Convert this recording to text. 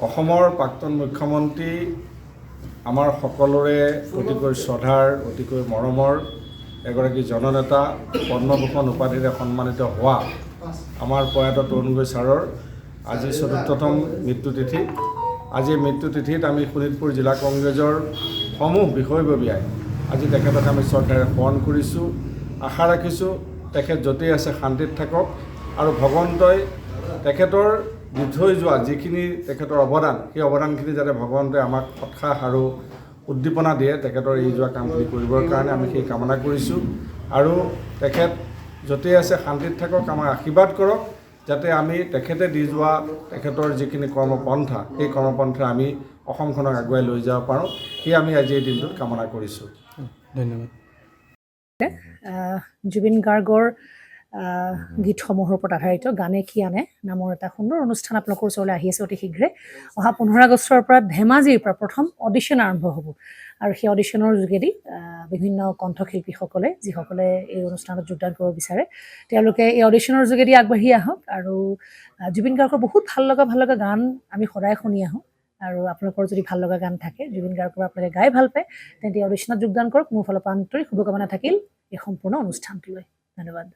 অসমৰ প্ৰাক্তন মুখ্যমন্ত্ৰী আমাৰ সকলোৰে অতিকৈ শ্ৰদ্ধাৰ অতিকৈ মৰমৰ এগৰাকী জননেতা পদ্মভূষণ উপাধিৰে সন্মানিত হোৱা আমাৰ প্ৰয়াত তৰুণ গগৈ ছাৰৰ আজি ৪ৰ্থতম মৃত্যুতিথি। আজি মৃত্যুতিথিত আমি শোণিতপুৰ জিলা কংগ্ৰেছৰ সমূহ বিষয়ববীয়াই আজি তেখেতক আমি শ্ৰদ্ধাৰে স্মৰণ কৰিছোঁ। আশা ৰাখিছোঁ তেখেত য'তেই আছে শান্তিত থাকক আৰু ভগৱন্তই তেখেতৰ দি থৈ যোৱা যিখিনি তেখেতৰ অৱদান সেই অৱদানখিনি যাতে ভগৱন্তই আমাক উৎসাহ আৰু উদ্দীপনা দিয়ে তেখেতৰ এৰি যোৱা কামখিনি কৰিবৰ কাৰণে আমি সেই কামনা কৰিছোঁ। আৰু তেখেত য'তেই আছে শান্তিত থাকক, আমাক আশীৰ্বাদ কৰক যাতে আমি তেখেতে দি যোৱা তেখেতৰ যিখিনি কৰ্মপন্থা সেই কৰ্মপন্থা আমি অসমখনক আগুৱাই লৈ যাব পাৰোঁ, সেয়ে আমি আজি এই দিনটোত কামনা কৰিছোঁ। ধন্যবাদ। জুবিন গাৰ্গৰ গীতসমূহৰ ওপৰত আধাৰিত গানে কি আনে নামৰ এটা সুন্দৰ অনুষ্ঠান আপোনালোকৰ ওচৰলৈ আহি আছে অতি শীঘ্ৰে। অহা 15 আগষ্টৰ পৰা ধেমাজিৰ পৰা প্ৰথম অডিশ্যন আৰম্ভ হ'ব আৰু সেই অডিশ্যনৰ যোগেদি বিভিন্ন কণ্ঠশিল্পীসকলে যিসকলে এই অনুষ্ঠানত যোগদান কৰিব বিচাৰে তেওঁলোকে এই অডিশ্যনৰ যোগেদি আগবাঢ়ি আহক। আৰু জুবিন গাৰ্গৰ বহুত ভাল লগা গান আমি সদায় শুনি আহোঁ আৰু আপোনালোকৰ যদি ভাল লগা গান থাকে জুবিন গাৰ্গৰ আপোনালোকে গাই ভাল পায় তেন্তে অডিশ্যনত যোগদান কৰক। মোৰ ফালৰ পৰা আন্তৰিক শুভকামনা থাকিল এই সম্পূৰ্ণ অনুষ্ঠানটোলৈ। ধন্যবাদ।